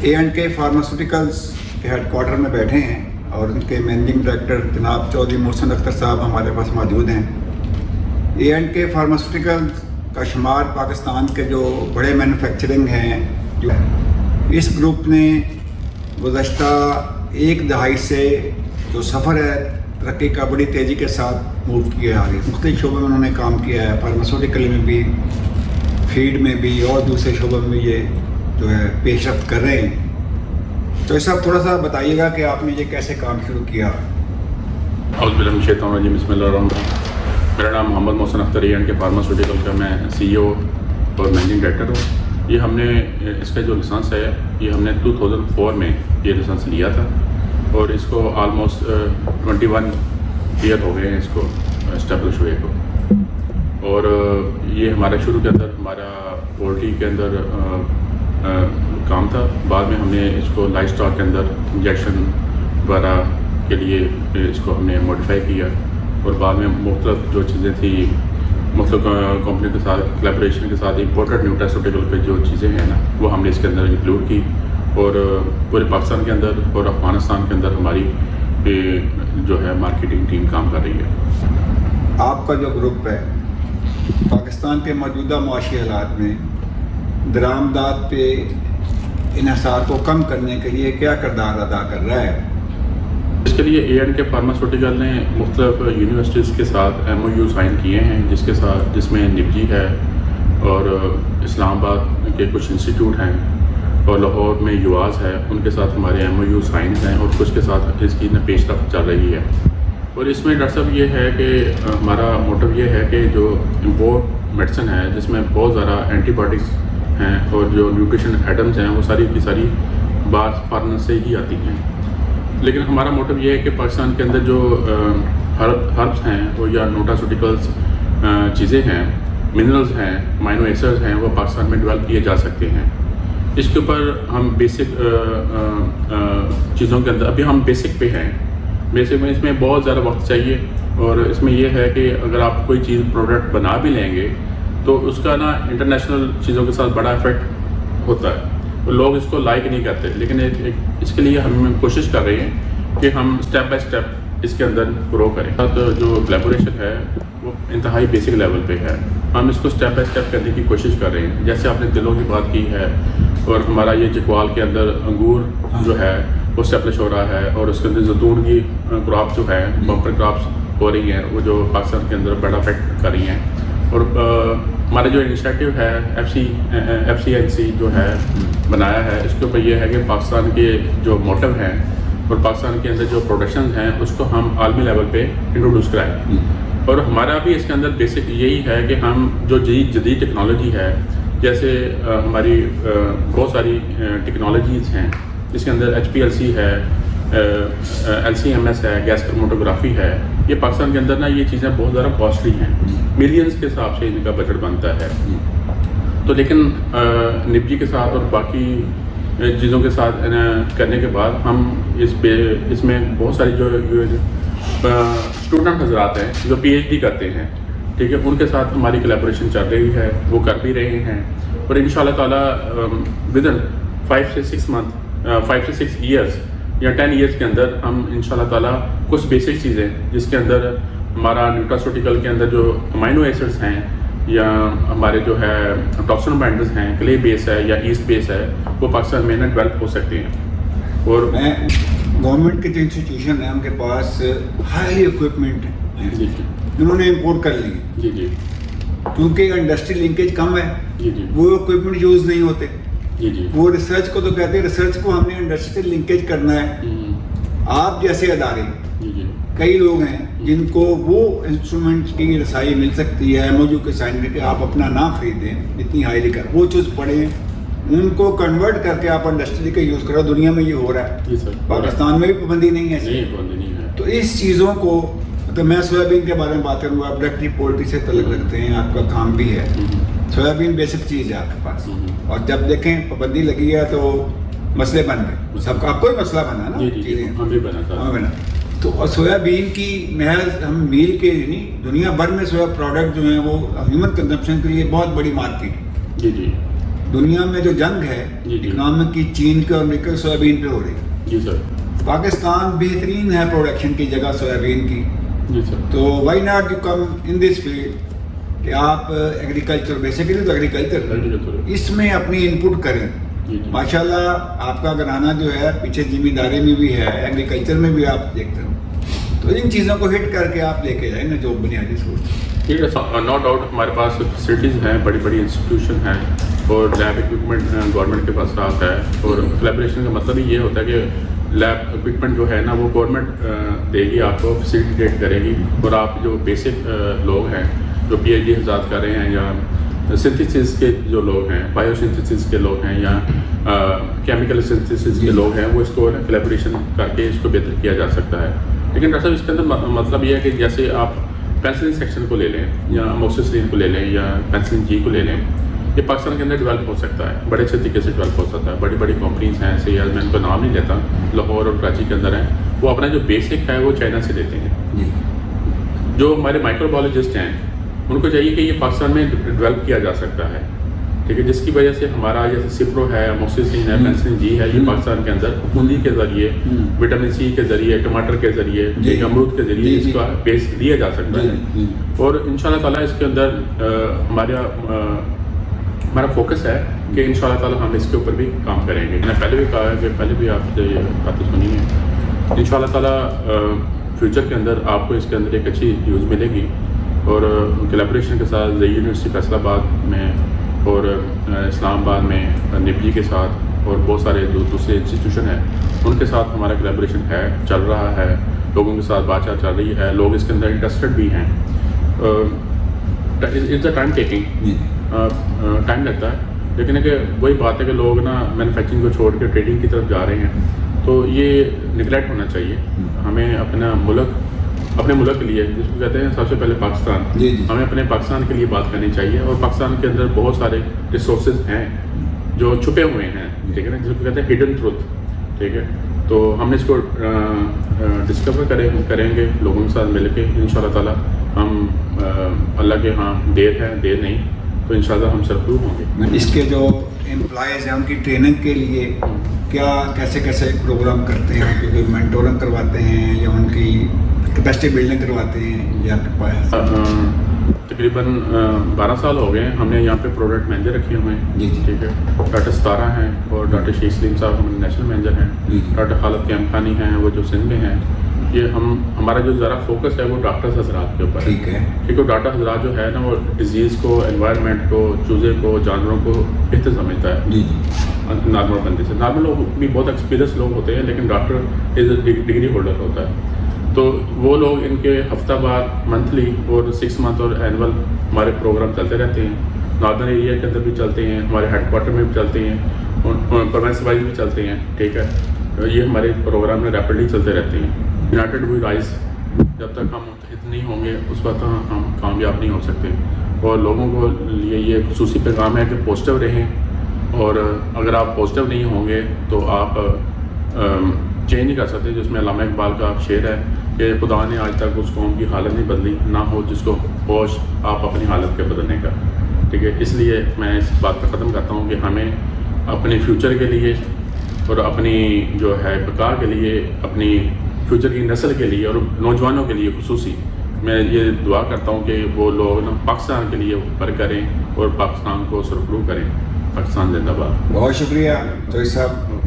A&K pharmaceuticals کے head quarter میں بیٹھے ہیں اور ان کے مینیجنگ ڈائریکٹر جناب چودھری محسن اختر صاحب ہمارے پاس موجود ہیں. A&K فارماسیوٹیکلس کا شمار پاکستان کے جو بڑے مینوفیکچرنگ ہیں، جو اس گروپ نے گزشتہ ایک دہائی سے جو سفر ہے ترقی کا بڑی تیزی کے ساتھ موو کیا ہے. مختلف شعبوں میں انہوں نے کام کیا ہے، فارماسیوٹیکل میں بھی، فیڈ میں بھی اور دوسرے شعبوں میں بھی یہ جو ہے پیش رفت کر رہے ہیں. تو اس صاحب تھوڑا سا بتائیے گا کہ آپ نے یہ کیسے کام شروع کیا؟ اعوذ باللہ من الشیطان الرجیم، بسم اللہ الرحمن الرحیم. میرا نام محمد محسن اختر A&K فارماسیوٹیکل کا میں CEO اور مینیجنگ ڈائریکٹر ہوں. یہ ہم نے اس کا جو لائسنس ہے یہ ہم نے 2004 میں یہ لائسنس لیا تھا اور اس کو آلموسٹ 21 ایئر ہو گئے ہیں اس کو اسٹیبلش ہوئے کو. اور یہ ہمارا شروع کے اندر ہمارا پولٹری کے اندر کام تھا. بعد میں ہم نے اس کو لائف اسٹاک کے اندر انجیکشن وغیرہ کے لیے اس کو ہم نے موڈیفائی کیا اور بعد میں مختلف جو چیزیں تھیں مختلف کمپنی کے ساتھ کلیبریشن کے ساتھ امپورٹڈ نیوٹراسیوٹیکل پہ جو چیزیں ہیں نا وہ ہم نے اس کے اندر انکلوڈ کی اور پورے پاکستان کے اندر اور افغانستان کے اندر ہماری جو ہے مارکیٹنگ ٹیم کام کر رہی ہے. آپ کا جو گروپ ہے پاکستان کے موجودہ معاشی حالات میں درآمدات پہ انحصار کو کم کرنے کے لیے کیا کردار ادا کر رہا ہے؟ اس کے لیے A&K فارماسیوٹیکل نے مختلف یونیورسٹیز کے ساتھ MOU سائن کیے ہیں جس میں نبجی ہے اور اسلام آباد کے کچھ انسٹیٹیوٹ ہیں اور لاہور میں یواز ہے، ان کے ساتھ ہمارے MOU سائن ہیں اور کچھ کے ساتھ اس کی پیش رفت چل رہی ہے. اور اس میں ڈاکٹر صاحب یہ ہے کہ ہمارا موٹو یہ ہے کہ جو امپورٹ میڈیسن ہے جس میں بہت زیادہ اینٹی بایوٹکس ہیں اور جو نیوٹریشن ایٹمز ہیں وہ ساری کی ساری باہر فارن سے ہی آتی ہیں. لیکن ہمارا موٹو یہ ہے کہ پاکستان کے اندر جو ہربس ہیں وہ یا نوٹاسیوٹیکلس چیزیں ہیں، منرلز ہیں، امینو ایسڈز ہیں، وہ پاکستان میں ڈیولپ کیے جا سکتے ہیں. اس کے اوپر ہم بیسک چیزوں کے اندر ابھی ہم بیسک پہ ہیں. بیسک میں اس میں بہت زیادہ وقت چاہیے اور اس میں یہ ہے کہ اگر آپ کوئی چیز پروڈکٹ بنا بھی لیں گے تو اس کا نا انٹرنیشنل چیزوں کے ساتھ بڑا افیکٹ ہوتا ہے اور لوگ اس کو لائک نہیں کرتے. لیکن اس کے لیے ہم کوشش کر رہے ہیں کہ ہم اسٹیپ بائی اسٹیپ اس کے اندر گرو کریں. جو کلیبوریشن ہے وہ انتہائی بیسک لیول پہ ہے. ہم اس کو اسٹیپ بائی اسٹیپ کرنے کی کوشش کر رہے ہیں. جیسے آپ نے دلوں کی بات کی ہے اور ہمارا یہ چکوال کے اندر انگور جو ہے وہ اسٹیبلش ہو رہا ہے اور اس کے اندر زیتون کی کراپ جو ہے بمپر کراپس ہو رہی ہیں وہ جو پاکستان کے اندر بڑا افیکٹ کر رہی ہیں. اور ہمارا جو انیشیٹو ہے FCNC جو ہے بنایا ہے اس کے اوپر یہ ہے کہ پاکستان کے جو موٹو ہیں اور پاکستان کے اندر جو پروڈکشنز ہیں اس کو ہم عالمی لیول پہ انٹروڈیوس کرائیں. اور ہمارا بھی اس کے اندر بیسک یہی ہے کہ ہم جو جدید ٹیکنالوجی ہے جیسے ہماری بہت ساری ٹیکنالوجیز ہیں جس کے اندر HPLC ہے، LCMS ہے، گیس کرومیٹوگرافی ہے. یہ پاکستان کے اندر نا یہ چیزیں بہت زیادہ کاسٹلی ہیں، ملینز کے حساب سے ان کا بجٹ بنتا ہے. تو لیکن نبجی کے ساتھ اور باقی چیزوں کے ساتھ کرنے کے بعد ہم اس میں بہت ساری جو اسٹوڈنٹ حضرات ہیں جو PhD کرتے ہیں، ٹھیک ہے، ان کے ساتھ ہماری کلیبوریشن چل رہی ہے، وہ کر بھی رہے ہیں. اور ان شاء اللہ تعالیٰ ودن 5 سے 6 ایئرس یا 10 ایئرس کے اندر ہم ان شاء اللہ تعالیٰ کچھ بیسک چیزیں جس کے اندر ہمارا نیوٹراسیوٹیکل کے اندر جو امینو ایسڈس ہیں یا ہمارے جو ہے ٹاکسن بائنڈرز ہیں، کلے بیس ہے یا ایسٹ بیس ہے، وہ پاکستان میں ڈیولپ ہو سکتے ہیں. اور میں گورنمنٹ کے جو انسٹیٹیوشن ہیں ان کے پاس ہائی اکوپمنٹ ہیں جی انہوں نے امپورٹ کر لی. جی کیونکہ انڈسٹری لنکیج کم ہے جی وہ اکوپمنٹ یوز نہیں ہوتے. جی وہ ریسرچ کو تو کہتے ہیں ریسرچ کو ہم نے انڈسٹری لنکیج کرنا ہے. آپ جیسے ادارے کئی لوگ ہیں جن کو وہ انسٹرومنٹ کی رسائی مل سکتی ہے MOU کے سائن میں کہ آپ اپنا نہ خریدیں اتنی ہائی کر وہ چیز پڑھیں ان کو کنورٹ کر کے آپ انڈسٹری کا یوز کرو. دنیا میں یہ ہو رہا ہے، پاکستان میں بھی پابندی نہیں ہے. تو اس چیزوں کو تو میں سویابین کے بارے میں بات کروں گا. آپ ڈائریکٹلی پولٹری سے تعلق رکھتے ہیں، آپ کا کام بھی ہے. سویابین بیسک چیز ہے آپ کے پاس اور جب دیکھیں پابندی لگی ہے تو مسئلے بن گئے. سب کا آپ کو بھی مسئلہ بنا نا چیزیں. تو سویابین کی محض ہم میل کے نہیں دنیا بھر میں سویا پروڈکٹ جو ہیں وہ ہیومن کنزمپشن کے لیے بہت بڑی مارکیٹ. جی دنیا میں جو جنگ ہے جی جی اکنامک کی چین کے اور امریکہ سویابین پہ ہو رہی ہے. جی سر. پاکستان بہترین ہے پروڈکشن کی جگہ سویابین کی. جی سر. تو why not you come in this field کہ آپ ایگریکلچر بیسیکلی تو ایگریکلچر اس میں اپنی انپٹ کریں. ماشاء اللہ آپ کا گھرانہ جو ہے پیچھے ذمہ داری میں بھی ہے, ایگریکلچر میں بھی آپ دیکھتے ہو, تو ان چیزوں کو ہٹ کر کے آپ لے کے جائیں نا جو بنیادی سوچ. نو ڈاؤٹ ہمارے پاس فیسلٹیز ہیں, بڑی بڑی انسٹیٹیوشن ہیں, اور لیب اکوپمنٹ گورنمنٹ کے پاس ساتھ ہے. اور کولیبریشن کا مطلب ہی یہ ہوتا ہے کہ لیب اکوپمنٹ جو ہے نا وہ گورنمنٹ دے گی, آپ کو فیسیلیٹیٹ کرے گی, اور آپ جو بیسک لوگ ہیں جو پی ایچ ڈی حضرات کر رہے ہیں, یا سنتھیسس کے جو لوگ ہیں, بایو سنتھیسس کے لوگ ہیں, یا کیمیکل سنتھیسس کے لوگ ہیں, وہ اس کو کولیبریشن کر کے اس کو بہتر کیا جا سکتا ہے. لیکن ڈاکٹر صاحب اس کے اندر مطلب یہ ہے کہ جیسے آپ پینسلن سیکشن کو لے لیں, یا موکسیسلین کو لے لیں, یا پینسلن جی کو لے لیں, یہ پاکستان کے اندر ڈیولپ ہو سکتا ہے, بڑے اچھے طریقے سے ڈیولپ ہو سکتا ہے. بڑی بڑی کمپنیز ہیں, ایسے میں ان کو نام نہیں لیتا, لاہور اور کراچی کے اندر ہیں, وہ اپنا جو بیسک ہے وہ چائنا سے لیتے ہیں. جو ہمارے مائکرو بایولوجسٹ ہیں ان کو چاہیے کہ یہ پاکستان میں ڈیولپ کیا جا سکتا ہے, ٹھیک ہے, جس کی وجہ سے ہمارا جیسے سپرو ہے, موکسیسلین ہے, پینسلن جی ہے, یہ پاکستان کے اندر پھپھوندی کے ذریعے, وٹامن سی کے ذریعے, ٹماٹر کے ذریعے, امرود کے ذریعے اس کا بیس لیا جا سکتا ہے. اور ان شاء اللہ تعالیٰ اس کے اندر ہمارا فوکس ہے کہ ان شاء اللہ تعالیٰ ہم اس کے اوپر بھی کام کریں گے. میں نے پہلے بھی کہا ہے کہ پہلے بھی آپ سے یہ باتیں سنی ہیں. ان شاء اللہ تعالیٰ فیوچر کے اندر آپ کو اس کے اندر ایک اچھی نیوز ملے گی, اور کولیبریشن کے ساتھ زئی یونیورسٹی فیصل آباد میں, اور اسلام آباد میں نپجی کے ساتھ, اور بہت سارے دوسرے انسٹیٹیوشن ہیں ان کے ساتھ ہمارا کولیبریشن ہے, چل رہا ہے, لوگوں کے ساتھ بات چیت چل رہی ہے, لوگ اس کے اندر انٹرسٹڈ بھی ہیں. It's a time taking, time لگتا ہے, لیکن کہ وہی بات ہے کہ لوگ نا مینوفیکچرنگ کو چھوڑ کے ٹریڈنگ کی طرف جا رہے ہیں, تو یہ نگلیکٹ ہونا چاہیے. ہمیں اپنے ملک کے لیے, جس کو کہتے ہیں سب سے پہلے پاکستان, ہمیں اپنے پاکستان کے لیے بات کرنی چاہیے. اور پاکستان کے اندر بہت سارے ریسورسز ہیں جو چھپے ہوئے ہیں, ٹھیک ہے نا, جس کو کہتے ہیں ہڈن ٹروتھ, ٹھیک ہے. تو ہم اس کو ڈسکور کریں گے لوگوں کے ساتھ مل کے, ان شاء اللہ تعالیٰ ہم اللہ کے ہاں دیر ہے دیر نہیں, تو ان شاء اللہ ہم سرخرو ہوں گے. اس کے جو امپلائیز ہیں ان کی ٹریننگ کے لیے کیا کیسے پروگرام کرتے ہیں, کیونکہ مینٹورنگ کرواتے ہیں یا ان کی کیپیسٹی بلڈنگ کرواتے ہیں, یا تقریباً 12 سال ہو گئے ہیں ہم نے یہاں پہ پروڈکٹ مینیجر رکھے ہوئے ہیں. جی ٹھیک ہے. ڈاکٹر ستارہ ہیں, اور ڈاکٹر شیخ سلیم صاحب ہمارے نیشنل مینیجر ہیں, ڈاکٹر خالد کیمخانی ہیں وہ جو سندھ میں ہیں. یہ ہمارا جو ذرا فوکس ہے وہ ڈاکٹرز حضرات کے اوپر ہے, ٹھیک ہے, کیونکہ ڈاکٹر حضرات جو ہے نا وہ ڈیزیز کو, انوائرمنٹ کو, چوزے کو, جانوروں کو بہتر سمجھتا ہے. جی نارمل بندے سے. نارمل لوگ بھی بہت ایکسپیرینس لوگ ہوتے ہیں, لیکن doctor is a degree holder ہوتا ہے. تو وہ لوگ ان کے ہفتہ بعد, منتھلی اور 6 منتھ اور اینول ہمارے پروگرام چلتے رہتے ہیں. ناردرن ایریا کے اندر بھی چلتے ہیں, ہمارے ہیڈ کوارٹر میں بھی چلتے ہیں, پروونس وائز بھی چلتے ہیں, ٹھیک ہے. یہ ہمارے پروگرام میں ریپڈلی چلتے رہتے ہیں. یونائٹڈ وی رائز, جب تک ہم متحد نہیں ہوں گے اس وقت ہم کامیاب نہیں ہو سکتے. اور لوگوں کو لیے یہ خصوصی پیغام ہے کہ پازیٹیو رہیں, اور اگر آپ پازیٹیو نہیں ہوں گے تو آپ چینج نہیں کر سکتے. جس میں علامہ اقبال کا شعر ہے کہ خدا نے آج تک اس قوم کی حالت نہیں بدلی, نہ ہو جس کو ہوش آپ اپنی حالت کے بدلنے کا, ٹھیک ہے. اس لیے میں اس بات کو ختم کرتا ہوں کہ ہمیں اپنے فیوچر کے لیے اور اپنی جو ہے بقا کے لیے, اپنی فیوچر کی نسل کے لیے اور نوجوانوں کے لیے خصوصی میں یہ دعا کرتا ہوں کہ وہ لوگ نا پاکستان کے لیے پر کریں اور پاکستان کو سرخرو کریں. پاکستان زندہ باد. بہت شکریہ چوہی صاحب.